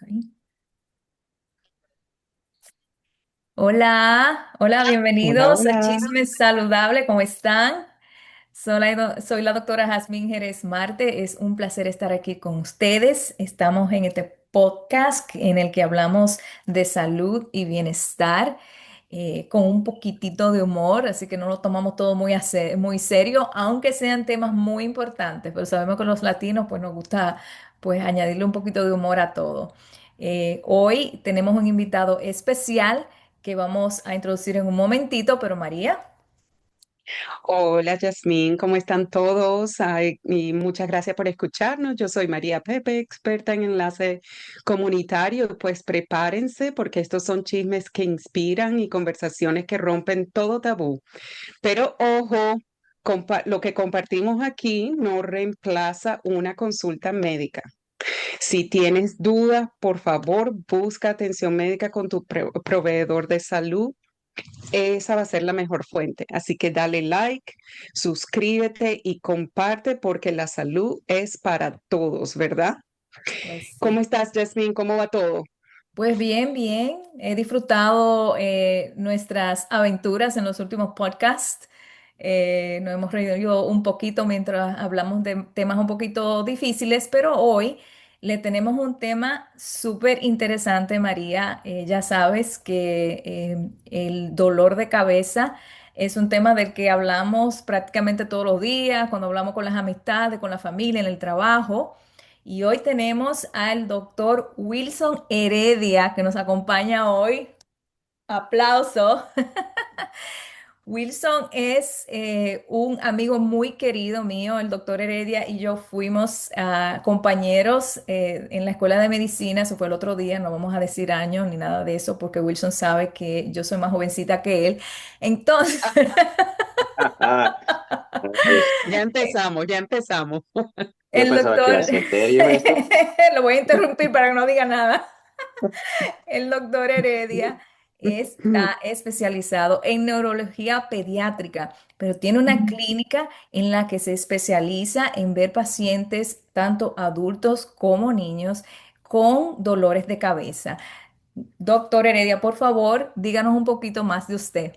Ahí. Hola, hola, Hola, bienvenidos a hola. Chisme Saludable, ¿cómo están? Soy la doctora Jazmín Jerez Marte, es un placer estar aquí con ustedes. Estamos en este podcast en el que hablamos de salud y bienestar con un poquitito de humor, así que no lo tomamos todo muy serio, aunque sean temas muy importantes, pero sabemos que los latinos pues nos gusta pues añadirle un poquito de humor a todo. Hoy tenemos un invitado especial que vamos a introducir en un momentito, pero María. Hola, Yasmín, ¿cómo están todos? Ay, y muchas gracias por escucharnos. Yo soy María Pepe, experta en enlace comunitario. Pues prepárense porque estos son chismes que inspiran y conversaciones que rompen todo tabú. Pero ojo, lo que compartimos aquí no reemplaza una consulta médica. Si tienes dudas, por favor, busca atención médica con tu proveedor de salud. Esa va a ser la mejor fuente. Así que dale like, suscríbete y comparte porque la salud es para todos, ¿verdad? Pues ¿Cómo sí. estás, Jasmine? ¿Cómo va todo? Pues bien, bien. He disfrutado nuestras aventuras en los últimos podcasts. Nos hemos reído un poquito mientras hablamos de temas un poquito difíciles, pero hoy le tenemos un tema súper interesante, María. Ya sabes que el dolor de cabeza es un tema del que hablamos prácticamente todos los días, cuando hablamos con las amistades, con la familia, en el trabajo. Y hoy tenemos al doctor Wilson Heredia que nos acompaña hoy. Aplauso. Wilson es un amigo muy querido mío. El doctor Heredia y yo fuimos compañeros en la escuela de medicina. Eso fue el otro día. No vamos a decir años ni nada de eso porque Wilson sabe que yo soy más jovencita que él. Entonces, Ya empezamos, ya empezamos. el Pensaba que iba a doctor, ser serio esto. lo voy a interrumpir para que no diga nada. El doctor Heredia está especializado en neurología pediátrica, pero tiene una clínica en la que se especializa en ver pacientes, tanto adultos como niños, con dolores de cabeza. Doctor Heredia, por favor, díganos un poquito más de usted.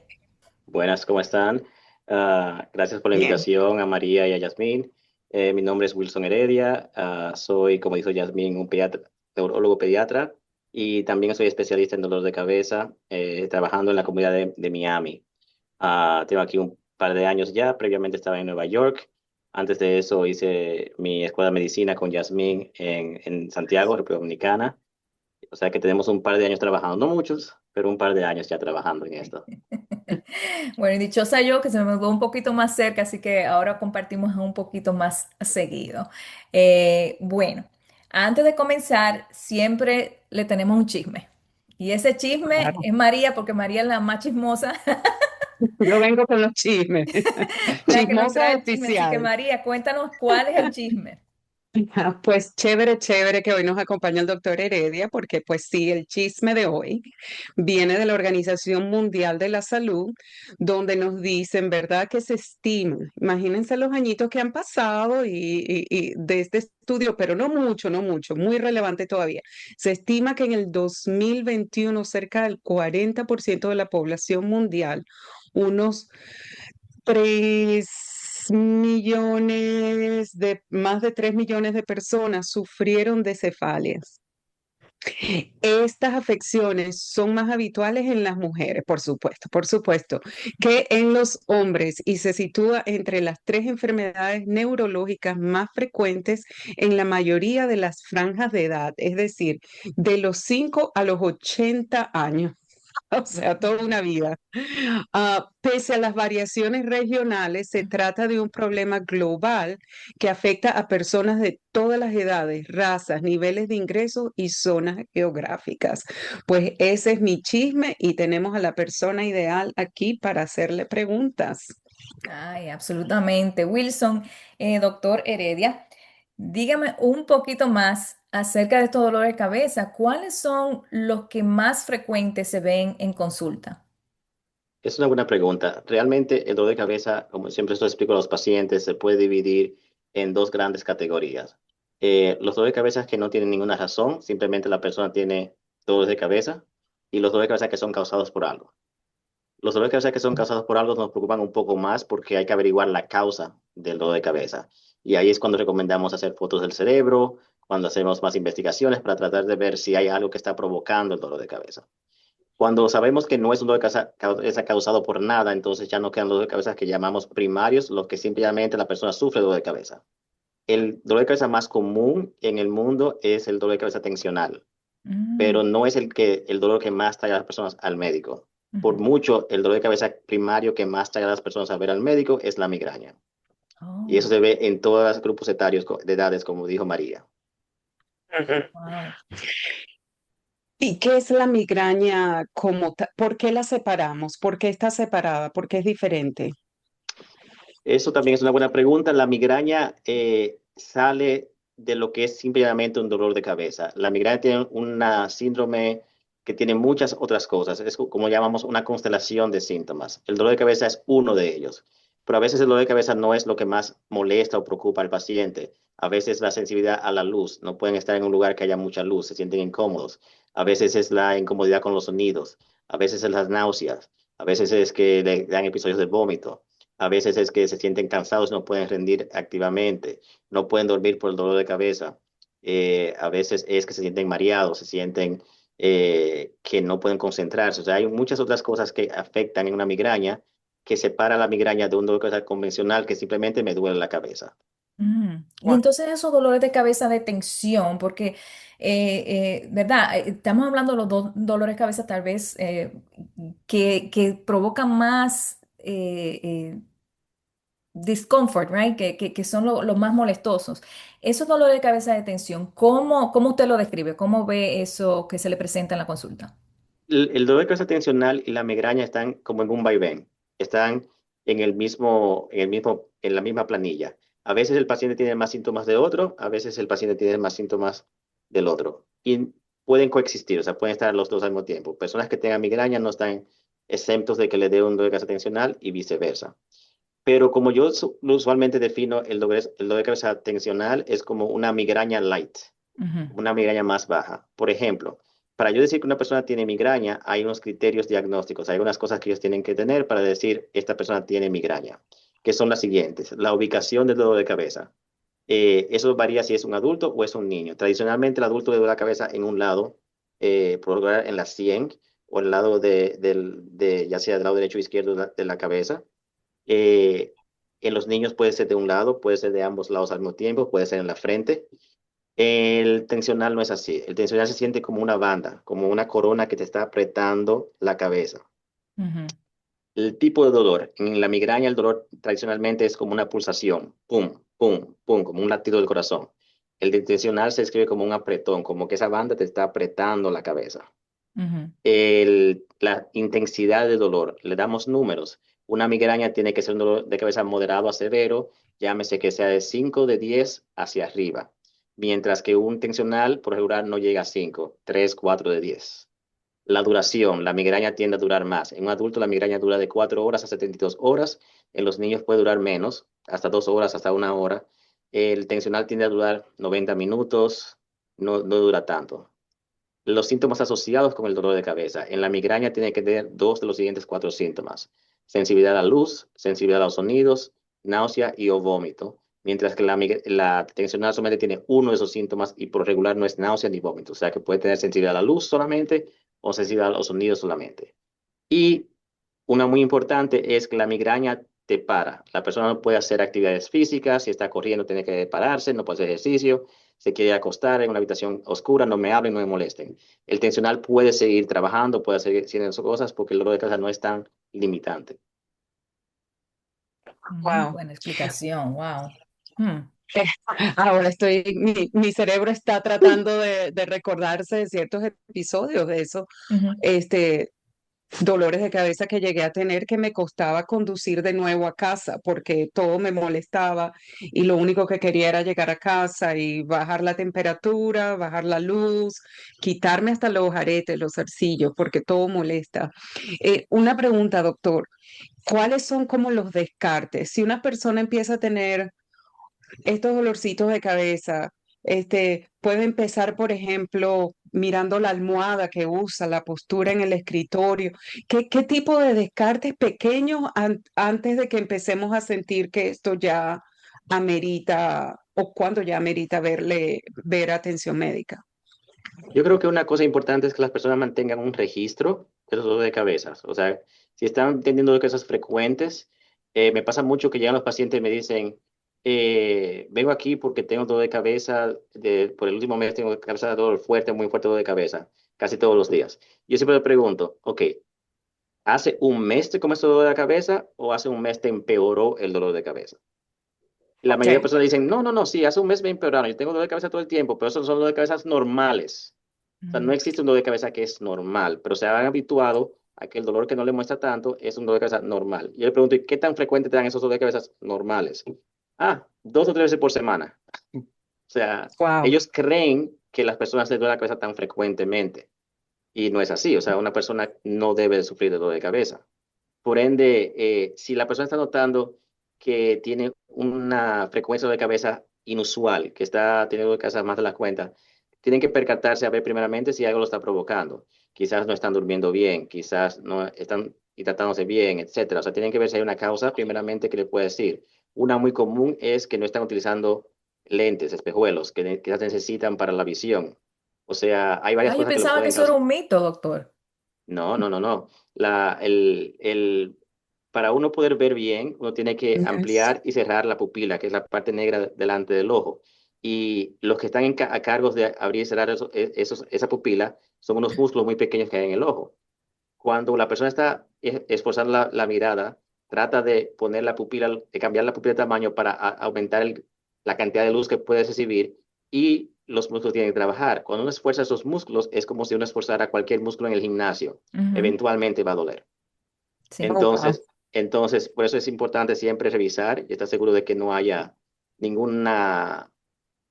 Buenas, ¿cómo están? Gracias por la Bien. invitación a María y a Yasmín. Mi nombre es Wilson Heredia. Soy, como dijo Yasmín, un neurólogo pediatra y también soy especialista en dolor de cabeza, trabajando en la comunidad de Miami. Tengo aquí un par de años ya. Previamente estaba en Nueva York. Antes de eso hice mi escuela de medicina con Yasmín en Santiago, República Dominicana. O sea que tenemos un par de años trabajando, no muchos, pero un par de años ya trabajando en esto. Bueno, y dichosa yo que se me mudó un poquito más cerca, así que ahora compartimos un poquito más seguido. Bueno, antes de comenzar, siempre le tenemos un chisme. Y ese chisme Claro. es María, porque María es la más chismosa, Yo vengo con los chismes. la que nos Chismosa trae el chisme. Así que oficial. María, cuéntanos cuál es el chisme. Pues chévere, chévere que hoy nos acompaña el doctor Heredia, porque pues sí, el chisme de hoy viene de la Organización Mundial de la Salud, donde nos dicen, ¿verdad? Que se estima, imagínense los añitos que han pasado y de este estudio, pero no mucho, no mucho, muy relevante todavía. Se estima que en el 2021 cerca del 40% de la población mundial, unos 3 millones más de 3 millones de personas sufrieron de cefalias. Estas afecciones son más habituales en las mujeres, por supuesto, que en los hombres y se sitúa entre las tres enfermedades neurológicas más frecuentes en la mayoría de las franjas de edad, es decir, de los 5 a los 80 años. O sea, toda una vida. Pese a las variaciones regionales, se trata de un problema global que afecta a personas de todas las edades, razas, niveles de ingresos y zonas geográficas. Pues ese es mi chisme y tenemos a la persona ideal aquí para hacerle preguntas. Ay, absolutamente. Wilson, doctor Heredia, dígame un poquito más acerca de estos dolores de cabeza. ¿Cuáles son los que más frecuentes se ven en consulta? Es una buena pregunta. Realmente el dolor de cabeza, como siempre esto explico a los pacientes, se puede dividir en dos grandes categorías. Los dolores de cabeza que no tienen ninguna razón, simplemente la persona tiene dolores de cabeza, y los dolores de cabeza que son causados por algo. Los dolores de cabeza que son causados por algo nos preocupan un poco más porque hay que averiguar la causa del dolor de cabeza. Y ahí es cuando recomendamos hacer fotos del cerebro, cuando hacemos más investigaciones para tratar de ver si hay algo que está provocando el dolor de cabeza. Cuando sabemos que no es un dolor de cabeza causado por nada, entonces ya no quedan dolores de cabeza que llamamos primarios, los que simplemente la persona sufre dolor de cabeza. El dolor de cabeza más común en el mundo es el dolor de cabeza tensional, pero Mm, no es el dolor que más trae a las personas al médico. Por ujú. mucho, el dolor de cabeza primario que más trae a las personas a ver al médico es la migraña. Y eso Oh, se ve en todos los grupos etarios de edades, como dijo María. Ujú. wow. ¿Y qué es la migraña como ¿Por qué la separamos? ¿Por qué está separada? ¿Por qué es diferente? Eso también es una buena pregunta. La migraña sale de lo que es simplemente un dolor de cabeza. La migraña tiene una síndrome que tiene muchas otras cosas. Es como llamamos una constelación de síntomas. El dolor de cabeza es uno de ellos. Pero a veces el dolor de cabeza no es lo que más molesta o preocupa al paciente. A veces la sensibilidad a la luz. No pueden estar en un lugar que haya mucha luz, se sienten incómodos. A veces es la incomodidad con los sonidos. A veces es las náuseas. A veces es que le dan episodios de vómito. A veces es que se sienten cansados, no pueden rendir activamente, no pueden dormir por el dolor de cabeza. A veces es que se sienten mareados, se sienten que no pueden concentrarse. O sea, hay muchas otras cosas que afectan en una migraña que separa la migraña de un dolor de cabeza convencional que simplemente me duele la cabeza. Y entonces esos dolores de cabeza de tensión, porque, ¿verdad? Estamos hablando de los dos dolores de cabeza tal vez que provocan más discomfort, right? Que son los más molestosos. Esos dolores de cabeza de tensión, ¿cómo usted lo describe? ¿Cómo ve eso que se le presenta en la consulta? El dolor de cabeza tensional y la migraña están como en un vaivén, están en la misma planilla. A veces el paciente tiene más síntomas de otro, a veces el paciente tiene más síntomas del otro. Y pueden coexistir, o sea, pueden estar los dos al mismo tiempo. Personas que tengan migraña no están exentos de que le dé un dolor de cabeza tensional y viceversa. Pero como yo usualmente defino el dolor de cabeza tensional es como una migraña light, Ujú, una migraña más baja. Por ejemplo, para yo decir que una persona tiene migraña, hay unos criterios diagnósticos, hay unas cosas que ellos tienen que tener para decir esta persona tiene migraña, que son las siguientes. La ubicación del dolor de cabeza. Eso varía si es un adulto o es un niño. Tradicionalmente el adulto le duele la cabeza en un lado, por lo general en la 100 o el lado ya sea del lado derecho o izquierdo de la cabeza. Eh, en los niños puede ser de un lado, puede ser de ambos lados al mismo tiempo, puede ser en la frente. El tensional no es así. El tensional se siente como una banda, como una corona que te está apretando la cabeza. ujú, El tipo de dolor. En la migraña el dolor tradicionalmente es como una pulsación. Pum, pum, pum, como un latido del corazón. El tensional se escribe como un apretón, como que esa banda te está apretando la cabeza. ujú, La intensidad de dolor, le damos números. Una migraña tiene que ser un dolor de cabeza moderado a severo, llámese que sea de 5 de 10 hacia arriba, mientras que un tensional por regular no llega a 5, 3, 4 de 10. La duración, la migraña tiende a durar más. En un adulto la migraña dura de 4 horas a 72 horas, en los niños puede durar menos, hasta 2 horas, hasta una hora. El tensional tiende a durar 90 minutos, no dura tanto. Los síntomas asociados con el dolor de cabeza. En la migraña tiene que tener dos de los siguientes cuatro síntomas. Sensibilidad a la luz, sensibilidad a los sonidos, náusea y o vómito. Mientras que la tensional solamente tiene uno de esos síntomas y por regular no es náusea ni vómito. O sea que puede tener sensibilidad a la luz solamente o sensibilidad a los sonidos solamente. Y una muy importante es que la migraña te para. La persona no puede hacer actividades físicas, si está corriendo tiene que pararse, no puede hacer ejercicio, se quiere acostar en una habitación oscura, no me hablen, no me molesten. El tensional puede seguir trabajando, puede seguir haciendo esas cosas porque el dolor de cabeza no es tan limitante. Wow. buena explicación, wow. Mm, Ahora mi cerebro está tratando de recordarse de ciertos episodios de eso, ujú, este, dolores de cabeza que llegué a tener que me costaba conducir de nuevo a casa porque todo me molestaba y lo único que quería era llegar a casa y bajar la temperatura, bajar la luz, quitarme hasta los aretes, los zarcillos, porque todo molesta. Una pregunta, doctor, ¿cuáles son como los descartes? Si una persona empieza a tener estos dolorcitos de cabeza, Puede empezar, por ejemplo, mirando la almohada que usa, la postura en el escritorio. ¿Qué tipo de descartes pequeños antes de que empecemos a sentir que esto ya amerita o cuando ya amerita ver atención médica? Yo creo que una cosa importante es que las personas mantengan un registro de los dolores de cabeza. O sea, si están teniendo dolores de cabeza frecuentes, me pasa mucho que llegan los pacientes y me dicen, vengo aquí porque tengo dolor de cabeza, por el último mes tengo cabeza de dolor fuerte, muy fuerte dolor de cabeza, casi todos los días. Yo siempre le pregunto, ok, ¿hace un mes te comenzó dolor de cabeza o hace un mes te empeoró el dolor de cabeza? Y la Ok. mayoría de personas dicen, no, no, no, sí, hace un mes me empeoraron, yo tengo dolor de cabeza todo el tiempo, pero esos son dolores de cabeza normales. O sea, no Mm. existe un dolor de cabeza que es normal, pero se han habituado a que el dolor que no le muestra tanto es un dolor de cabeza normal. Y yo le pregunto, ¿y qué tan frecuente te dan esos dolores de cabeza normales? Ah, 2 o 3 veces por semana. O sea, Wow. ellos creen que las personas les duele la cabeza tan frecuentemente. Y no es así. O sea, una persona no debe de sufrir de dolor de cabeza. Por ende, si la persona está notando que tiene una frecuencia de cabeza inusual, que está teniendo de cabeza más de la cuenta, tienen que percatarse a ver primeramente si algo lo está provocando. Quizás no están durmiendo bien, quizás no están hidratándose bien, etcétera. O sea, tienen que ver si hay una causa primeramente que le puede decir. Una muy común es que no están utilizando lentes, espejuelos, que quizás necesitan para la visión. O sea, hay varias Ah, yo cosas que lo pensaba que pueden eso era causar. un mito, doctor. No, no, no, no. Para uno poder ver bien, uno tiene que Yes. ampliar y cerrar la pupila, que es la parte negra delante del ojo. Y los que están a cargo de abrir y cerrar esa pupila son unos músculos muy pequeños que hay en el ojo. Cuando la persona está esforzando la mirada, trata de poner la pupila, de cambiar la pupila de tamaño para aumentar la cantidad de luz que puede recibir y los músculos tienen que trabajar. Cuando uno esfuerza esos músculos, es como si uno esforzara cualquier músculo en el gimnasio. Ujú. Eventualmente va a doler. Sí. Oh, wow. Entonces, por eso es importante siempre revisar y estar seguro de que no haya ninguna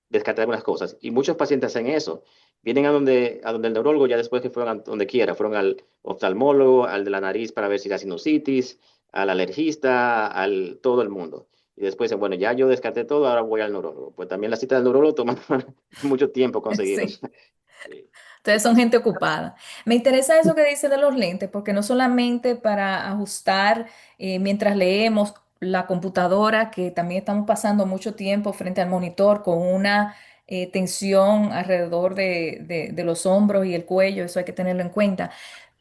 descartar algunas cosas. Y muchos pacientes hacen eso. Vienen a donde el neurólogo ya después que fueron a donde quiera. Fueron al oftalmólogo, al de la nariz para ver si la sinusitis, al alergista, al todo el mundo. Y después dicen, bueno, ya yo descarté todo, ahora voy al neurólogo. Pues también la cita del neurólogo toma mucho tiempo conseguirlos. Sí. Ustedes son gente ocupada. Me interesa eso que dice de los lentes, porque no solamente para ajustar mientras leemos la computadora, que también estamos pasando mucho tiempo frente al monitor con una tensión alrededor de los hombros y el cuello, eso hay que tenerlo en cuenta.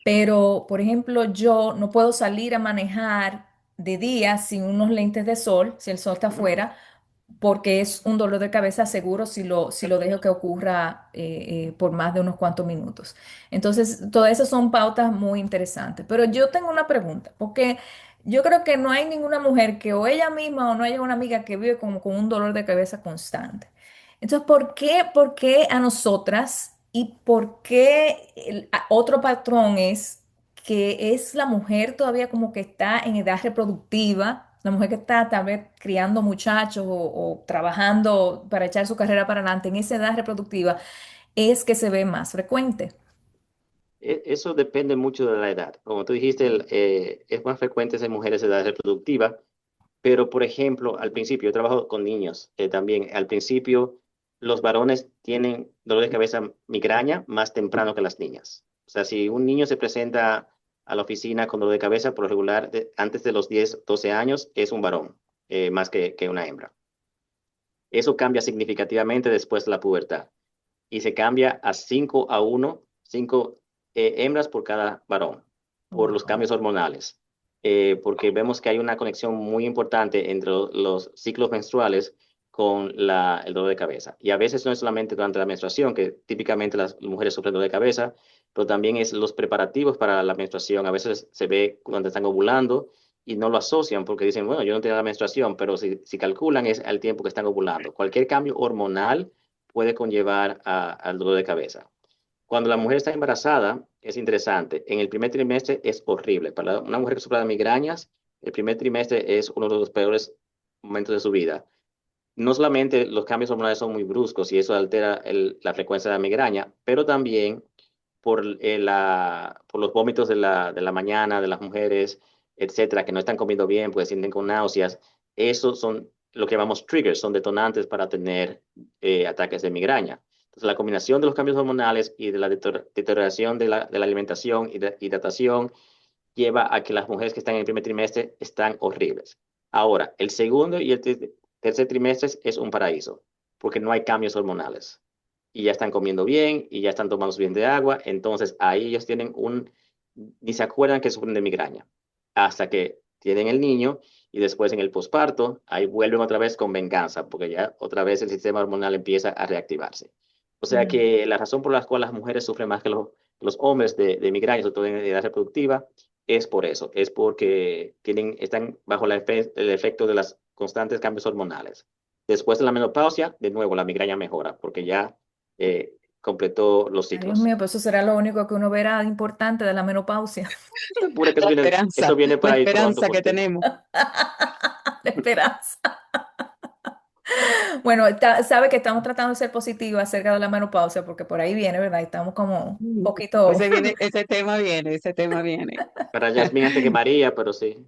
Pero, por ejemplo, yo no puedo salir a manejar de día sin unos lentes de sol, si el sol está afuera, porque es un dolor de cabeza seguro si lo dejo que ocurra por más de unos cuantos minutos. Entonces, todas esas son pautas muy interesantes. Pero yo tengo una pregunta, porque yo creo que no hay ninguna mujer que o ella misma o no haya una amiga que vive con un dolor de cabeza constante. Entonces, ¿por qué a nosotras y por qué otro patrón es que es la mujer todavía como que está en edad reproductiva, la mujer que está tal vez criando muchachos o trabajando para echar su carrera para adelante en esa edad reproductiva, es que se ve más frecuente? Eso depende mucho de la edad. Como tú dijiste, es más frecuente en mujeres de edad reproductiva. Pero, por ejemplo, al principio, yo trabajo con niños también. Al principio, los varones tienen dolor de cabeza, migraña, más temprano que las niñas. O sea, si un niño se presenta a la oficina con dolor de cabeza, por lo regular, antes de los 10 12 años, es un varón, más que una hembra. Eso cambia significativamente después de la pubertad y se cambia a 5-1, 5 hembras por cada varón, por los Wow. cambios hormonales, porque vemos que hay una conexión muy importante entre los ciclos menstruales con el dolor de cabeza. Y a veces no es solamente durante la menstruación, que típicamente las mujeres sufren dolor de cabeza, pero también es los preparativos para la menstruación. A veces se ve cuando están ovulando y no lo asocian porque dicen, bueno, yo no tengo la menstruación, pero si calculan es al tiempo que están ovulando. Cualquier cambio hormonal puede conllevar al dolor de cabeza. Cuando la mujer está embarazada, es interesante. En el primer trimestre es horrible. Para una mujer que sufre de migrañas, el primer trimestre es uno de los peores momentos de su vida. No solamente los cambios hormonales son muy bruscos y eso altera la frecuencia de la migraña, pero también por los vómitos de la mañana de las mujeres, etcétera, que no están comiendo bien, pues sienten con náuseas. Esos son lo que llamamos triggers, son detonantes para tener ataques de migraña. Entonces, la combinación de los cambios hormonales y de la deterioración de la alimentación y de hidratación lleva a que las mujeres que están en el primer trimestre están horribles. Ahora, el segundo y el tercer trimestre es un paraíso, porque no hay cambios hormonales. Y ya están comiendo bien, y ya están tomando suficiente agua, entonces ahí ellos tienen ni se acuerdan que sufren de migraña, hasta que tienen el niño, y después en el posparto, ahí vuelven otra vez con venganza, porque ya otra vez el sistema hormonal empieza a reactivarse. O sea Mm. que la razón por la cual las mujeres sufren más que los hombres de migraña, sobre todo en edad reproductiva, es por eso, es porque están bajo el efecto de los constantes cambios hormonales. Después de la menopausia, de nuevo, la migraña mejora, porque ya completó los Ay, Dios ciclos. mío, pues eso será lo único que uno verá importante de la menopausia. Te apura que eso viene La para ir pronto esperanza por que ti. tenemos. La esperanza. Bueno, sabe que estamos tratando de ser positivos acerca de la menopausia, porque por ahí viene, ¿verdad? Y estamos como un poquito. Ese tema viene. Para Yasmín antes que María, pero sí.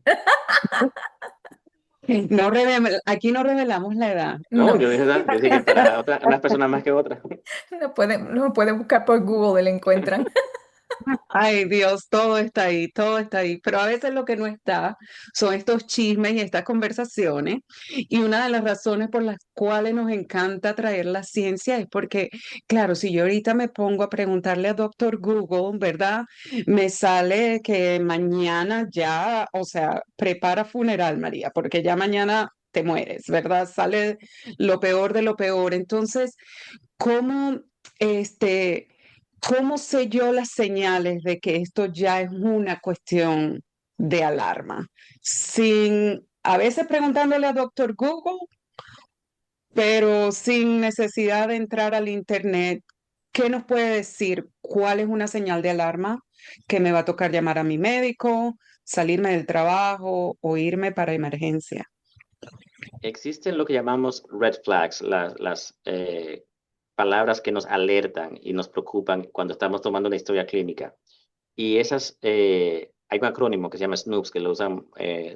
Aquí no revelamos la edad. No, No, yo dije para unas personas más que otras. no pueden buscar por Google y le encuentran. Ay, Dios, todo está ahí, todo está ahí. Pero a veces lo que no está son estos chismes y estas conversaciones. Y una de las razones por las cuales nos encanta traer la ciencia es porque, claro, si yo ahorita me pongo a preguntarle a doctor Google, ¿verdad? Me sale que mañana ya, o sea, prepara funeral, María, porque ya mañana te mueres, ¿verdad? Sale lo peor de lo peor. Entonces, ¿cómo, este... ¿cómo sé yo las señales de que esto ya es una cuestión de alarma? A veces preguntándole a doctor Google, pero sin necesidad de entrar al internet, ¿qué nos puede decir? ¿Cuál es una señal de alarma? Que me va a tocar llamar a mi médico, salirme del trabajo o irme para emergencia. Existen lo que llamamos red flags, las palabras que nos alertan y nos preocupan cuando estamos tomando una historia clínica. Y hay un acrónimo que se llama SNOOPS, que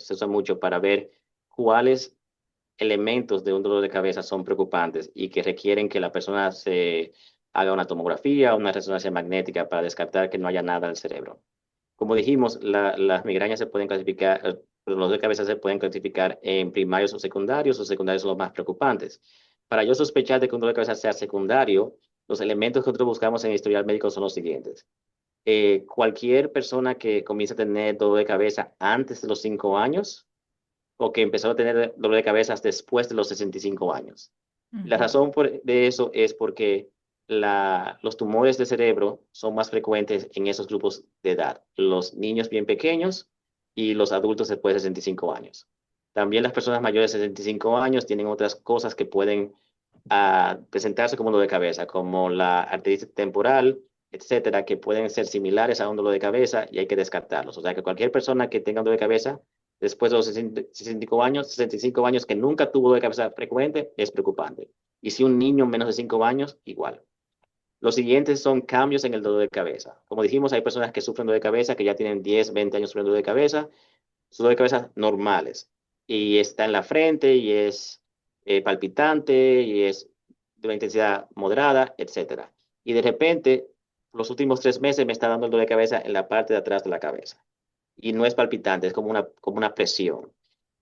se usa mucho para ver cuáles elementos de un dolor de cabeza son preocupantes y que requieren que la persona se haga una tomografía o una resonancia magnética para descartar que no haya nada en el cerebro. Como dijimos, las migrañas se pueden clasificar, los dolores de cabeza se pueden clasificar en primarios o secundarios son los más preocupantes. Para yo sospechar de que un dolor de cabeza sea secundario, los elementos que nosotros buscamos en el historial médico son los siguientes. Cualquier persona que comience a tener dolor de cabeza antes de los 5 años o que empezó a tener dolor de cabeza después de los 65 años. La Ujú. razón de eso es porque los tumores de cerebro son más frecuentes en esos grupos de edad, los niños bien pequeños y los adultos después de 65 años. También las personas mayores de 65 años tienen otras cosas que pueden presentarse como dolor de cabeza, como la artritis temporal, etcétera, que pueden ser similares a un dolor de cabeza y hay que descartarlos. O sea que cualquier persona que tenga un dolor de cabeza después de los 65 años que nunca tuvo dolor de cabeza frecuente, es preocupante. Y si un niño menos de 5 años, igual. Los siguientes son cambios en el dolor de cabeza. Como dijimos, hay personas que sufren dolor de cabeza, que ya tienen 10, 20 años sufriendo dolor de cabeza, son dolor de cabeza normales. Y está en la frente, y es palpitante, y es de una intensidad moderada, etcétera. Y de repente, los últimos 3 meses me está dando el dolor de cabeza en la parte de atrás de la cabeza y no es palpitante, es como una presión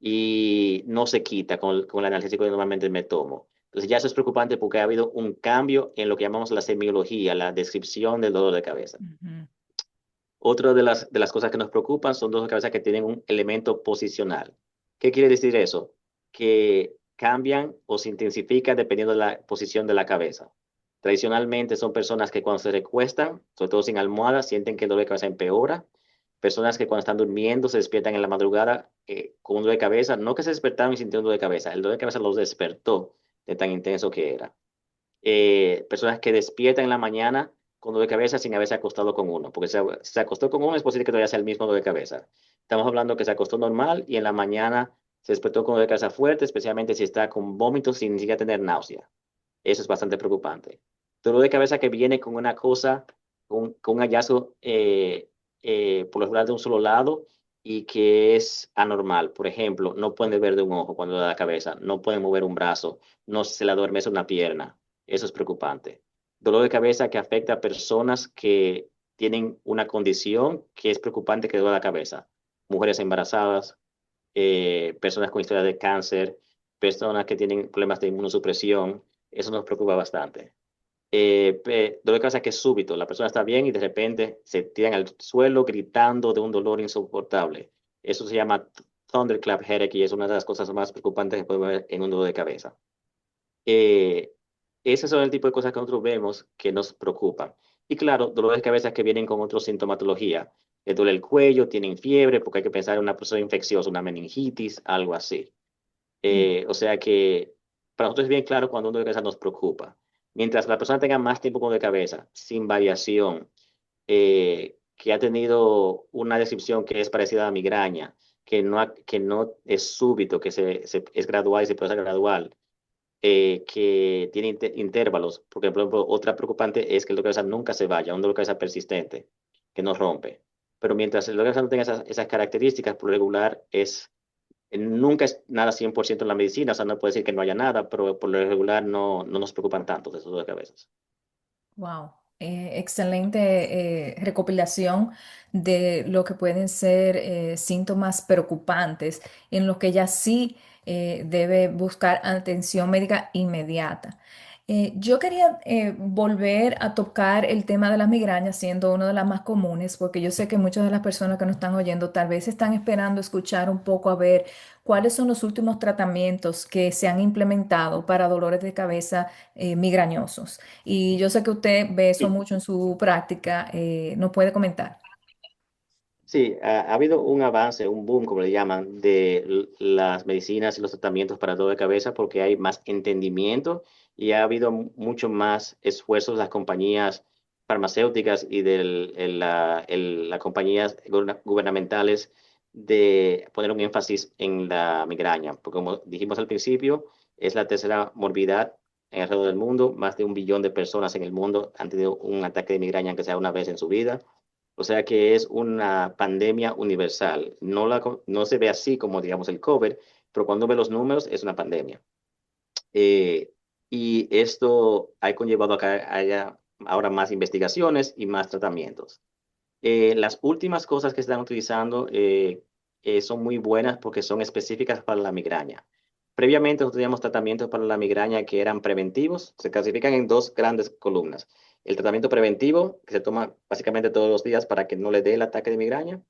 y no se quita con el analgésico que normalmente me tomo. Entonces ya eso es preocupante porque ha habido un cambio en lo que llamamos la semiología, la descripción del dolor de cabeza. Ujú. Otra de las cosas que nos preocupan son dolores de cabeza que tienen un elemento posicional. ¿Qué quiere decir eso? Que cambian o se intensifican dependiendo de la posición de la cabeza. Tradicionalmente son personas que cuando se recuestan, sobre todo sin almohada, sienten que el dolor de cabeza empeora. Personas que cuando están durmiendo se despiertan en la madrugada con un dolor de cabeza, no que se despertaron y sintieron un dolor de cabeza, el dolor de cabeza los despertó de tan intenso que era. Personas que despiertan en la mañana con dolor de cabeza sin haberse acostado con uno, porque si se acostó con uno es posible que todavía sea el mismo dolor de cabeza. Estamos hablando que se acostó normal y en la mañana se despertó con dolor de cabeza fuerte, especialmente si está con vómitos sin ni siquiera tener náusea. Eso es bastante preocupante. Dolor de cabeza que viene con una cosa, con un hallazgo por lo general de un solo lado y que es anormal. Por ejemplo, no pueden ver de un ojo cuando le da la cabeza, no pueden mover un brazo, no se le adormece una pierna. Eso es preocupante. Dolor de cabeza que afecta a personas que tienen una condición que es preocupante que duele la cabeza. Mujeres embarazadas, personas con historia de cáncer, personas que tienen problemas de inmunosupresión. Eso nos preocupa bastante. Dolor de cabeza que es súbito, la persona está bien y de repente se tiran al suelo gritando de un dolor insoportable. Eso se llama thunderclap headache y es una de las cosas más preocupantes que podemos ver en un dolor de cabeza. Eh, Esos son el tipo de cosas que nosotros vemos que nos preocupan. Y claro, dolores de cabeza que vienen con otra sintomatología. Le duele el cuello, tienen fiebre, porque hay que pensar en una persona infecciosa, una meningitis, algo así. O sea que para nosotros es bien claro cuando un dolor de cabeza nos preocupa. Mientras la persona tenga más tiempo con dolor de cabeza, sin variación, que ha tenido una descripción que es parecida a la migraña, que no es súbito, que es gradual y se puede ser gradual, que tiene intervalos, porque por ejemplo, otra preocupante es que el dolor de cabeza nunca se vaya, un dolor de cabeza persistente, que no rompe. Pero mientras el dolor de cabeza no tenga esas características, por regular nunca es nada 100% en la medicina, o sea, no puede decir que no haya nada, pero por lo regular no nos preocupan tanto de esos dolores de cabeza. Wow, excelente recopilación de lo que pueden ser síntomas preocupantes en los que ya sí debe buscar atención médica inmediata. Yo quería volver a tocar el tema de las migrañas, siendo una de las más comunes, porque yo sé que muchas de las personas que nos están oyendo tal vez están esperando escuchar un poco a ver cuáles son los últimos tratamientos que se han implementado para dolores de cabeza migrañosos. Y yo sé que usted ve eso Sí, mucho en su práctica, ¿nos puede comentar? sí, ha habido un avance, un boom, como le llaman, de las medicinas y los tratamientos para dolor de cabeza porque hay más entendimiento y ha habido mucho más esfuerzos de las compañías farmacéuticas y de las compañías gubernamentales de poner un énfasis en la migraña, porque como dijimos al principio, es la tercera morbidad en alrededor del mundo. Más de 1 billón de personas en el mundo han tenido un ataque de migraña, aunque sea una vez en su vida. O sea que es una pandemia universal. No se ve así como, digamos, el COVID, pero cuando ve los números es una pandemia. Eh, y esto ha conllevado a que haya ahora más investigaciones y más tratamientos. Las últimas cosas que se están utilizando son muy buenas porque son específicas para la migraña. Previamente nosotros teníamos tratamientos para la migraña que eran preventivos, se clasifican en dos grandes columnas. El tratamiento preventivo, que se toma básicamente todos los días para que no le dé el ataque de migraña,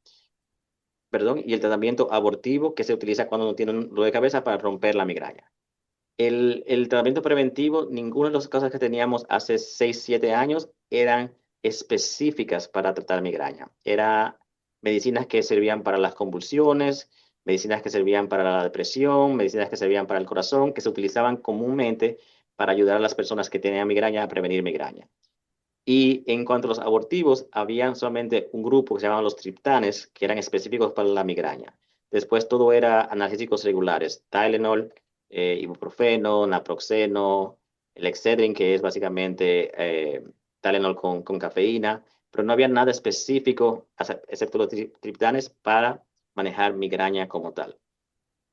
perdón, y el tratamiento abortivo, que se utiliza cuando uno tiene un dolor de cabeza para romper la migraña. El tratamiento preventivo, ninguna de las cosas que teníamos hace 6 7 años eran específicas para tratar migraña. Era medicinas que servían para las convulsiones, medicinas que servían para la depresión, medicinas que servían para el corazón, que se utilizaban comúnmente para ayudar a las personas que tenían migraña a prevenir migraña. Y en cuanto a los abortivos, había solamente un grupo que se llamaban los triptanes, que eran específicos para la migraña. Después todo era analgésicos regulares, Tylenol, ibuprofeno, naproxeno, el Excedrin, que es básicamente Tylenol con cafeína, pero no había nada específico, excepto los triptanes, para manejar migraña como tal.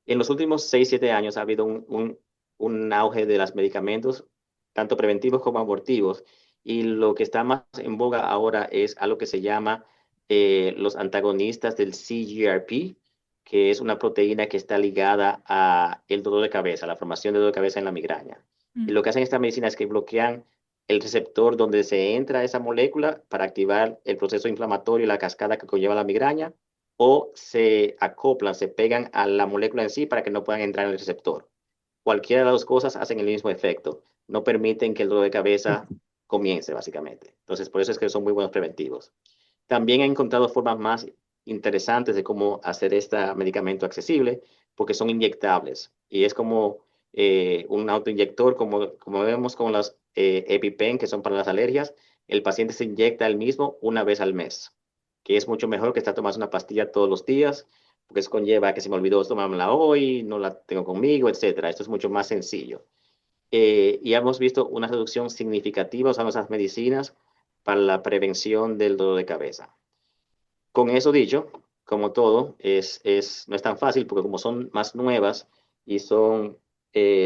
En los últimos 6 7 años ha habido un auge de los medicamentos, tanto preventivos como abortivos, y lo que está más en boga ahora es algo que se llama los antagonistas del CGRP, que es una proteína que está ligada a el dolor de cabeza, la formación de dolor de cabeza en la migraña. Y lo que hacen esta medicina es que bloquean el receptor donde se entra esa molécula para activar el proceso inflamatorio y la cascada que conlleva la migraña, o se acoplan, se pegan a la molécula en sí para que no puedan entrar en el receptor. Cualquiera de las dos cosas hacen el mismo efecto. No permiten que el dolor de cabeza comience, básicamente. Entonces, por eso es que son muy buenos preventivos. También he encontrado formas más interesantes de cómo hacer este medicamento accesible, porque son inyectables. Y es como un autoinyector, como vemos con las EpiPen, que son para las alergias. El paciente se inyecta él mismo una vez al mes, que es mucho mejor que estar tomando una pastilla todos los días, porque eso conlleva que se me olvidó tomármela hoy, no la tengo conmigo, etcétera. Esto es mucho más sencillo. Y hemos visto una reducción significativa usando esas medicinas para la prevención del dolor de cabeza. Con eso dicho, como todo, no es tan fácil porque como son más nuevas y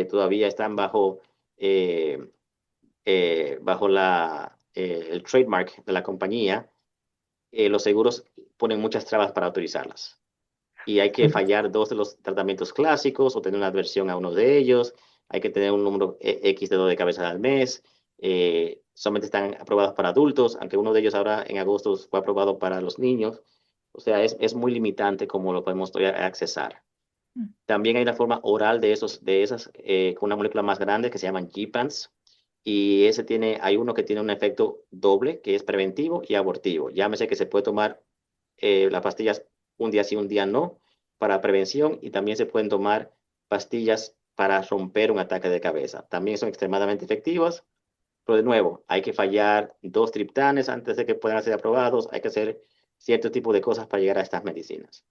todavía están eh, bajo el trademark de la compañía, los seguros ponen muchas trabas para autorizarlas. Y hay que fallar dos de los tratamientos clásicos o tener una adversión a uno de ellos. Hay que tener un número X de dolor de cabeza al mes. Solamente están aprobados para adultos, aunque uno de ellos ahora en agosto fue aprobado para los niños. O sea, es muy limitante como lo podemos todavía accesar. También hay una forma oral de esas con una molécula más grande que se llaman GPANs. Y hay uno que tiene un efecto doble, que es preventivo y abortivo. Llámese que se puede tomar las pastillas un día sí, un día no, para prevención, y también se pueden tomar pastillas para romper un ataque de cabeza. También son extremadamente efectivas, pero de nuevo, hay que fallar 2 triptanes antes de que puedan ser aprobados. Hay que hacer cierto tipo de cosas para llegar a estas medicinas.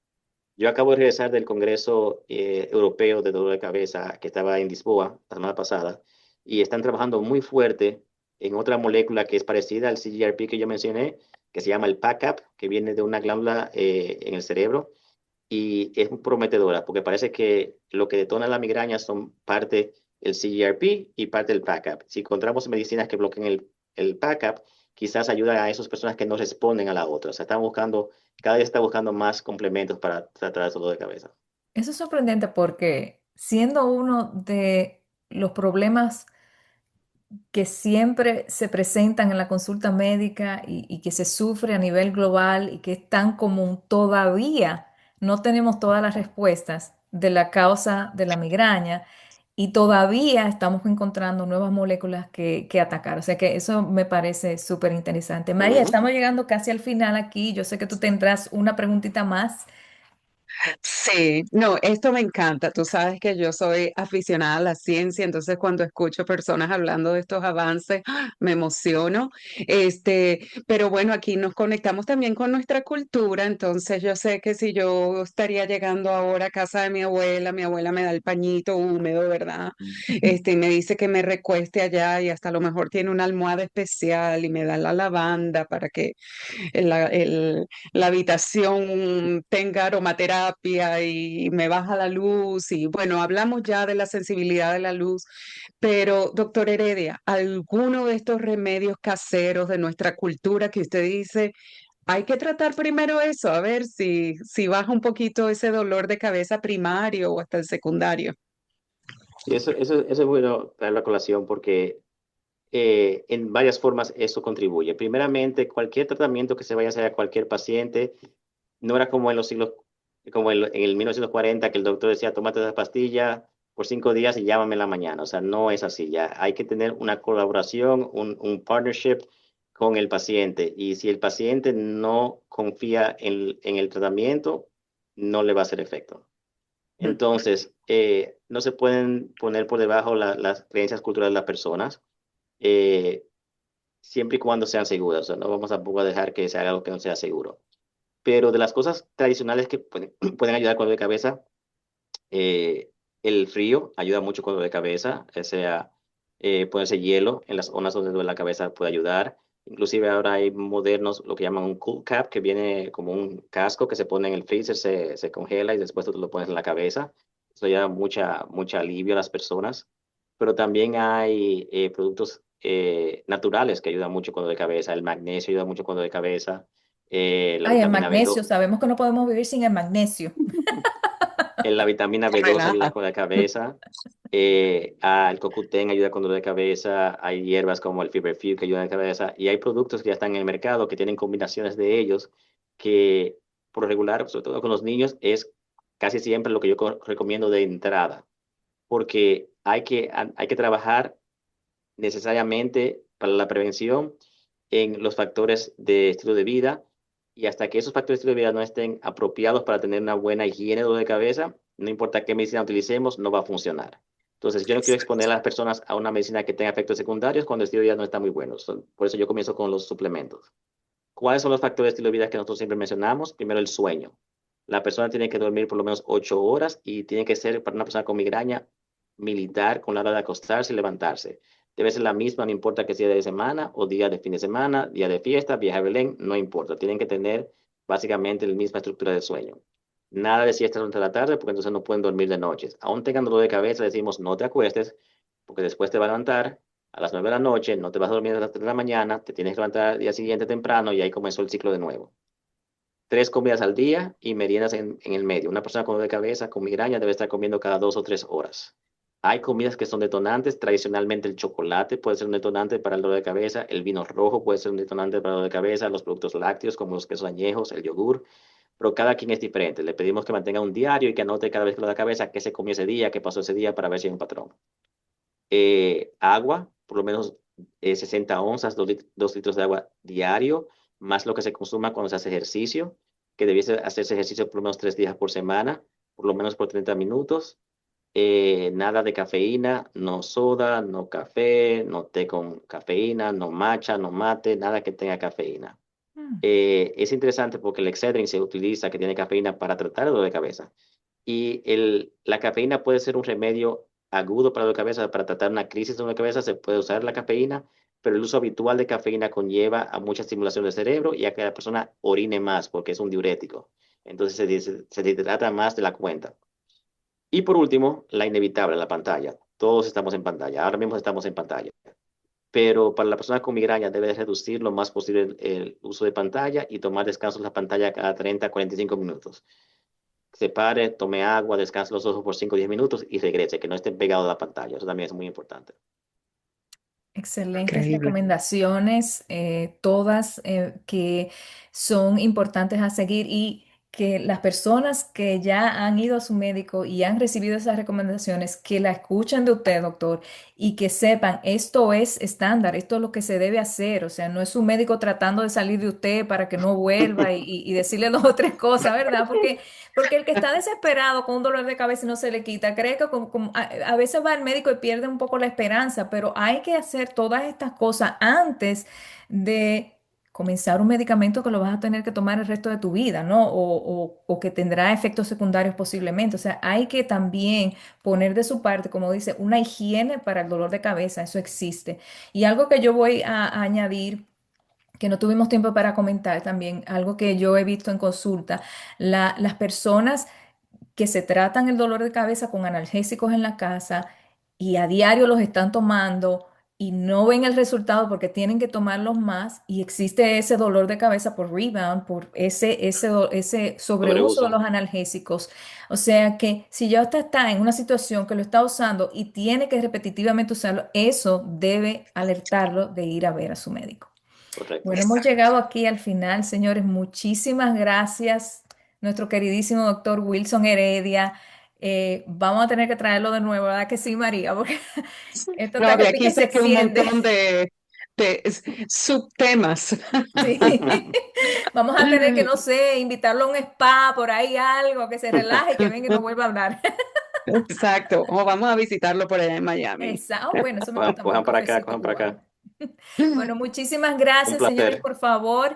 Yo acabo de regresar del Congreso Europeo de Dolor de Cabeza que estaba en Lisboa la semana pasada, y están trabajando muy fuerte en otra molécula que es parecida al CGRP que yo mencioné, que se llama el PACAP, que viene de una glándula en el cerebro, y es muy prometedora porque parece que lo que detona la migraña son parte el CGRP y parte del PACAP. Si encontramos medicinas que bloqueen el PACAP, quizás ayudan a esas personas que no responden a la otra. O sea, cada día está buscando más complementos para tratar el dolor de cabeza. Eso es sorprendente porque siendo uno de los problemas que siempre se presentan en la consulta médica y que se sufre a nivel global y que es tan común, todavía no tenemos todas las respuestas de la causa de la migraña y todavía estamos encontrando nuevas moléculas que atacar. O sea que eso me parece súper interesante. María, Ujú. estamos llegando casi al final aquí. Yo sé que tú tendrás una preguntita más. Sí, no, esto me encanta. Tú sabes que yo soy aficionada a la ciencia, entonces cuando escucho personas hablando de estos avances, me emociono. Pero bueno, aquí nos conectamos también con nuestra cultura, entonces yo sé que si yo estaría llegando ahora a casa de mi abuela me da el pañito húmedo, ¿verdad? Y me dice que me recueste allá y hasta a lo mejor tiene una almohada especial y me da la lavanda para que la habitación tenga aromaterapia y me baja la luz y bueno, hablamos ya de la sensibilidad de la luz, pero doctor Heredia, ¿alguno de estos remedios caseros de nuestra cultura que usted dice, hay que tratar primero eso, a ver si baja un poquito ese dolor de cabeza primario o hasta el secundario? Y eso es bueno traer la colación porque en varias formas eso contribuye. Primeramente, cualquier tratamiento que se vaya a hacer a cualquier paciente no era como en el 1940 que el doctor decía, tómate esa pastilla por 5 días y llámame en la mañana. O sea, no es así. Ya hay que tener una colaboración, un partnership con el paciente. Y si el paciente no confía en el tratamiento, no le va a hacer efecto. Entonces, no se pueden poner por debajo las creencias culturales de las personas, eh, siempre y cuando sean seguras. O sea, no vamos tampoco a dejar que se haga algo que no sea seguro. Pero de las cosas tradicionales que pueden ayudar con dolor de cabeza, eh, el frío ayuda mucho con dolor de cabeza, o sea, ponerse hielo en las zonas donde duele la cabeza puede ayudar. Inclusive ahora hay modernos, lo que llaman un cool cap, que viene como un casco que se pone en el freezer, se congela y después tú te lo pones en la cabeza. Eso ya da mucha alivio a las personas. Pero también hay productos naturales que ayudan mucho con dolor de cabeza. El magnesio ayuda mucho con dolor de cabeza. La Ay, el vitamina magnesio, B2, sabemos que no podemos vivir sin el magnesio. la vitamina B2 ayuda Relaja. con la cabeza. El CoQ10 ayuda con dolor de cabeza. Hay hierbas como el Feverfew que ayudan a la cabeza. Y hay productos que ya están en el mercado que tienen combinaciones de ellos que, por lo regular, sobre todo con los niños, es casi siempre lo que yo recomiendo de entrada. Porque hay que trabajar necesariamente para la prevención en los factores de estilo de vida, y hasta que esos factores de estilo de vida no estén apropiados para tener una buena higiene de dolor de cabeza, no importa qué medicina utilicemos, no va a funcionar. Entonces, yo no quiero exponer a las personas a una medicina que tenga efectos secundarios cuando el estilo de vida no está muy bueno. Por eso yo comienzo con los suplementos. ¿Cuáles son los factores de estilo de vida que nosotros siempre mencionamos? Primero, el sueño. La persona tiene que dormir por lo menos 8 horas y tiene que ser para una persona con migraña militar con la hora de acostarse y levantarse. Debe ser la misma, no importa que sea día de semana o día de fin de semana, día de fiesta, viaje a Belén, no importa. Tienen que tener básicamente la misma estructura del sueño. Nada de siesta durante la tarde porque entonces no pueden dormir de noche. Aún tengan dolor de cabeza, decimos no te acuestes porque después te va a levantar a las 9 de la noche, no te vas a dormir a las 3 de la mañana, te tienes que levantar al día siguiente temprano y ahí comenzó el ciclo de nuevo. Tres comidas al día y meriendas en el medio. Una persona con dolor de cabeza, con migraña, debe estar comiendo cada 2 o 3 horas. Hay comidas que son detonantes. Tradicionalmente el chocolate puede ser un detonante para el dolor de cabeza. El vino rojo puede ser un detonante para el dolor de cabeza. Los productos lácteos como los quesos añejos, el yogur. Pero cada quien es diferente. Le pedimos que mantenga un diario y que anote cada vez que lo da cabeza qué se comió ese día, qué pasó ese día para ver si hay un patrón. Agua, por lo menos 60 onzas, 2 litros de agua diario, más lo que se consuma cuando se hace ejercicio, que debiese hacerse ejercicio por lo menos 3 días por semana, por lo menos por 30 minutos. Nada de cafeína, no soda, no café, no té con cafeína, no matcha, no mate, nada que tenga cafeína. Mm. Es interesante porque el Excedrin se utiliza que tiene cafeína para tratar el dolor de cabeza. Y la cafeína puede ser un remedio agudo para el dolor de cabeza, para tratar una crisis de dolor de cabeza se puede usar la cafeína, pero el uso habitual de cafeína conlleva a mucha estimulación del cerebro y a que la persona orine más porque es un diurético. Entonces se deshidrata más de la cuenta. Y por último, la inevitable, la pantalla. Todos estamos en pantalla, ahora mismo estamos en pantalla. Pero para la persona con migraña debe reducir lo más posible el uso de pantalla y tomar descansos en la pantalla cada 30 a 45 minutos. Se pare, tome agua, descanse los ojos por 5 o 10 minutos y regrese, que no esté pegado a la pantalla. Eso también es muy importante. Excelentes Increíble. recomendaciones, todas que son importantes a seguir y que las personas que ya han ido a su médico y han recibido esas recomendaciones, que la escuchen de usted, doctor, y que sepan, esto es estándar, esto es lo que se debe hacer, o sea, no es un médico tratando de salir de usted para que no vuelva y decirle dos o tres cosas, ¿verdad? Porque el que está desesperado con un dolor de cabeza y no se le quita, cree que a veces va al médico y pierde un poco la esperanza, pero hay que hacer todas estas cosas antes de comenzar un medicamento que lo vas a tener que tomar el resto de tu vida, ¿no? O que tendrá efectos secundarios posiblemente. O sea, hay que también poner de su parte, como dice, una higiene para el dolor de cabeza, eso existe. Y algo que yo voy a añadir que no tuvimos tiempo para comentar también, algo que yo he visto en consulta, las personas que se tratan el dolor de cabeza con analgésicos en la casa y a diario los están tomando y no ven el resultado porque tienen que tomarlos más y existe ese dolor de cabeza por rebound, por ese sobreuso de Sobreuso. los analgésicos. O sea que si ya usted está en una situación que lo está usando y tiene que repetitivamente usarlo, eso debe alertarlo de ir a ver a su médico. Bueno, Correcto. hemos llegado aquí al final, señores. Muchísimas gracias, nuestro queridísimo doctor Wilson Heredia. Vamos a tener que traerlo de nuevo, ¿verdad que sí, María? Porque esto No, está que de pique aquí y se saqué un extiende. montón de subtemas. Sí. Vamos a tener que, no sé, invitarlo a un spa, por ahí algo, que se relaje y que venga y nos vuelva a hablar. Exacto. O vamos a visitarlo por allá en Miami. Bueno, eso me Cojan, gusta más, un cojan para acá, cafecito cojan para cubano. acá. Bueno, muchísimas Un gracias, señores. placer. Por favor,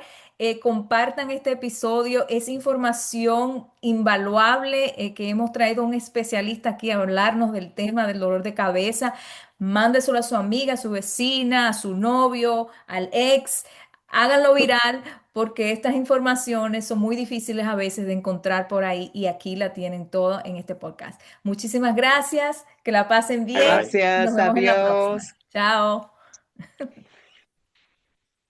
compartan este episodio. Es información invaluable que hemos traído a un especialista aquí a hablarnos del tema del dolor de cabeza. Mándeselo a su amiga, a su vecina, a su novio, al ex. Háganlo viral porque estas informaciones son muy difíciles a veces de encontrar por ahí y aquí la tienen todo en este podcast. Muchísimas gracias, que la pasen Bye bien bye. y nos Gracias, vemos en la próxima. adiós. Chao.